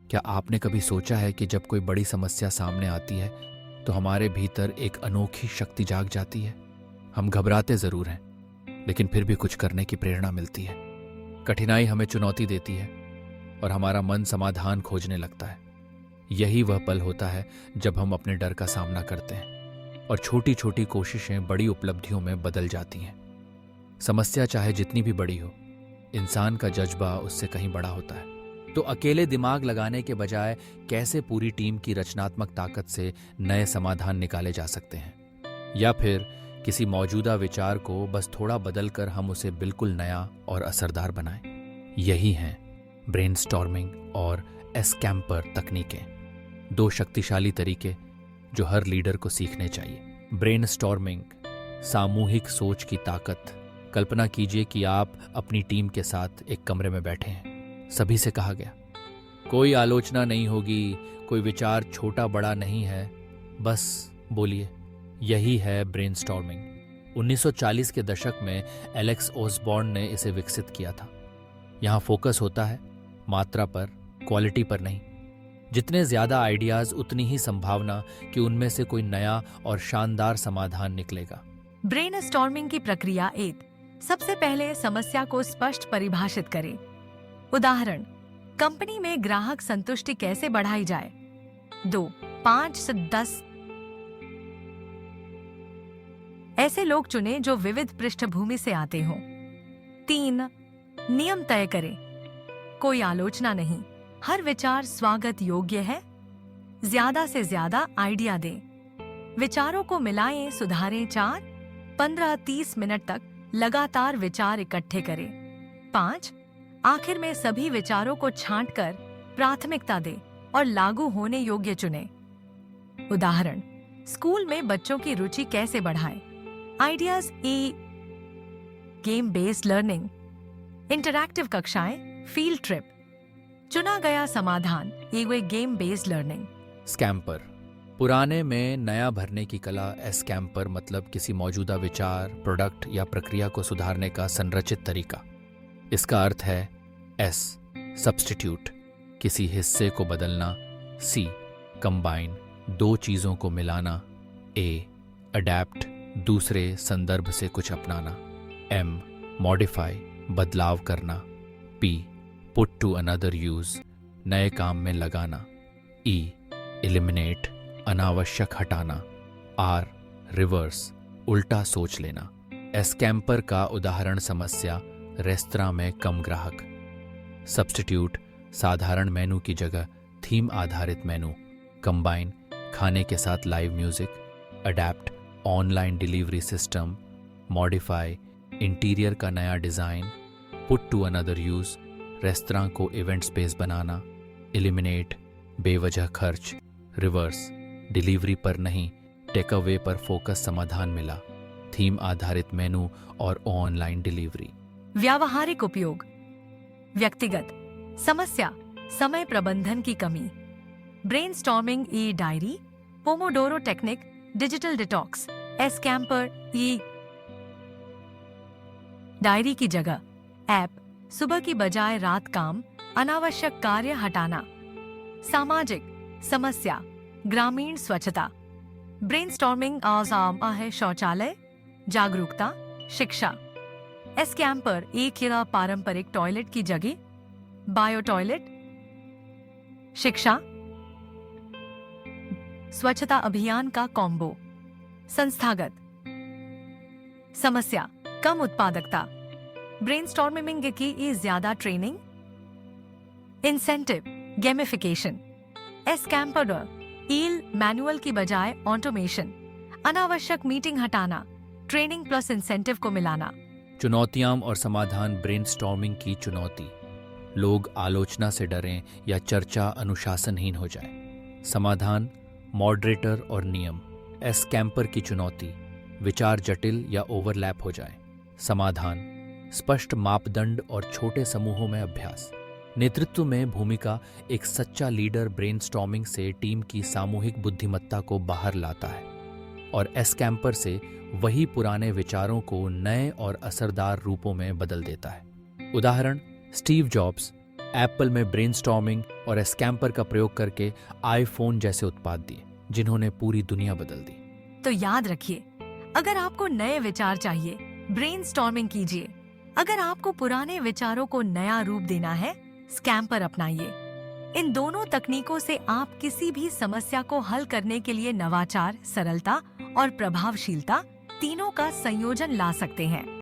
क्या आपने कभी सोचा है कि जब कोई बड़ी समस्या सामने आती है तो हमारे भीतर एक अनोखी शक्ति जाग जाती है। हम घबराते जरूर हैं, लेकिन फिर भी कुछ करने की प्रेरणा मिलती है। कठिनाई हमें चुनौती देती है और हमारा मन समाधान खोजने लगता है। यही वह पल होता है जब हम अपने डर का सामना करते हैं और छोटी छोटी कोशिशें बड़ी उपलब्धियों में बदल जाती हैं। समस्या चाहे जितनी भी बड़ी हो, इंसान का जज्बा उससे कहीं बड़ा होता है। तो अकेले दिमाग लगाने के बजाय कैसे पूरी टीम की रचनात्मक ताकत से नए समाधान निकाले जा सकते हैं, या फिर किसी मौजूदा विचार को बस थोड़ा बदलकर हम उसे बिल्कुल नया और असरदार बनाएं। यही हैं ब्रेनस्टॉर्मिंग और एस्कैम्पर तकनीकें, दो शक्तिशाली तरीके जो हर लीडर को सीखने चाहिए। ब्रेनस्टॉर्मिंग, सामूहिक सोच की ताकत। कल्पना कीजिए कि आप अपनी टीम के साथ एक कमरे में बैठे हैं। सभी से कहा गया, कोई आलोचना नहीं होगी, कोई विचार छोटा बड़ा नहीं है, बस बोलिए। यही है ब्रेनस्टॉर्मिंग। 1940 के दशक में एलेक्स ओसबॉर्न ने इसे विकसित किया था। यहाँ फोकस होता है मात्रा पर, क्वालिटी पर नहीं। जितने ज्यादा आइडियाज उतनी ही संभावना कि उनमें से कोई नया और शानदार समाधान निकलेगा। ब्रेनस्टॉर्मिंग की प्रक्रिया 1। सबसे पहले समस्या को स्पष्ट परिभाषित करें। उदाहरण, कंपनी में ग्राहक संतुष्टि कैसे बढ़ाई जाए। 2, 5 से 10 ऐसे लोग चुनें जो विविध पृष्ठभूमि से आते हों। 3, नियम तय करें। कोई आलोचना नहीं, हर विचार स्वागत योग्य है। ज्यादा से ज्यादा आइडिया दें। विचारों को मिलाएं, सुधारें। 4, 15-30 मिनट तक लगातार विचार इकट्ठे करें। 5, आखिर में सभी विचारों को छांटकर प्राथमिकता दें और लागू होने योग्य चुनें। उदाहरण, स्कूल में बच्चों की रुचि कैसे बढ़ाएं। आइडियाज ए, गेम बेस्ड लर्निंग, इंटरैक्टिव कक्षाएं, फील्ड ट्रिप। चुना गया समाधान ए गेम बेस्ड लर्निंग। स्कैम्पर, पुराने में नया भरने की कला। एस्कैम्पर मतलब किसी मौजूदा विचार, प्रोडक्ट या प्रक्रिया को सुधारने का संरचित तरीका। इसका अर्थ है एस, सब्स्टिट्यूट, किसी हिस्से को बदलना। सी, कंबाइन, दो चीजों को मिलाना। ए, अडैप्ट, दूसरे संदर्भ से कुछ अपनाना। एम, मॉडिफाई, बदलाव करना। P, put to another use, नए काम में लगाना। ई, एलिमिनेट, अनावश्यक हटाना। आर, रिवर्स, उल्टा सोच लेना। एस्कैम्पर का उदाहरण समस्या, रेस्तरां में कम ग्राहक। सब्स्टिट्यूट, साधारण मेनू की जगह थीम आधारित मेनू। कंबाइन, खाने के साथ live music. Adapt, online delivery system. Modify, interior का नया design. Put to another use, restaurant को इवेंट स्पेस बनाना। एलिमिनेट, बेवजह खर्च। रिवर्स, डिलीवरी पर नहीं, टेक अवे पर फोकस समाधान मिला। थीम आधारित मेनू और ऑनलाइन डिलीवरी। व्यावहारिक उपयोग। व्यक्तिगत समस्या, समय प्रबंधन की कमी। Brainstorming e diary, pomodoro technique, digital detox. Scamper e diary की जगह ऐप, सुबह की बजाय रात काम, अनावश्यक कार्य हटाना। सामाजिक समस्या, ग्रामीण स्वच्छता। ब्रेनस्टॉर्मिंग आम है शौचालय, जागरूकता, शिक्षा। एस्कैम्पर एक या पारंपरिक टॉयलेट की जगह, बायो टॉयलेट। शिक्षा, स्वच्छता अभियान का कॉम्बो। संस्थागत समस्या, कम उत्पादकता। ब्रेनस्टॉर्मिंग की ज्यादा ट्रेनिंग। Incentive, gamification. एस्कैम्पर ईल, मैनुअल की बजाय ऑटोमेशन। अनावश्यक मीटिंग हटाना, ट्रेनिंग प्लस इंसेंटिव को मिलाना। चुनौतियां और समाधान। ब्रेनस्टॉर्मिंग की चुनौती, लोग आलोचना से डरें या चर्चा अनुशासनहीन हो जाए। समाधान, मॉडरेटर और नियम। एस्कैम्पर की चुनौती, विचार जटिल या ओवरलैप हो जाए। समाधान, स्पष्ट मापदंड और छोटे समूहों में अभ्यास। नेतृत्व में भूमिका, एक सच्चा लीडर ब्रेनस्टॉर्मिंग से टीम की सामूहिक बुद्धिमत्ता को बाहर लाता है और एस्कैम्पर से वही पुराने विचारों को नए और असरदार रूपों में बदल देता है। उदाहरण, स्टीव जॉब्स एप्पल में ब्रेनस्टॉर्मिंग और स्कैम्पर का प्रयोग करके आईफोन जैसे उत्पाद दिए जिन्होंने पूरी दुनिया बदल दी। तो याद रखिए, अगर आपको नए विचार चाहिए, ब्रेनस्टॉर्मिंग कीजिए। अगर आपको पुराने विचारों को नया रूप देना है, स्कैम्पर अपनाइए। इन दोनों तकनीकों से आप किसी भी समस्या को हल करने के लिए नवाचार, सरलता और प्रभावशीलता तीनों का संयोजन ला सकते हैं।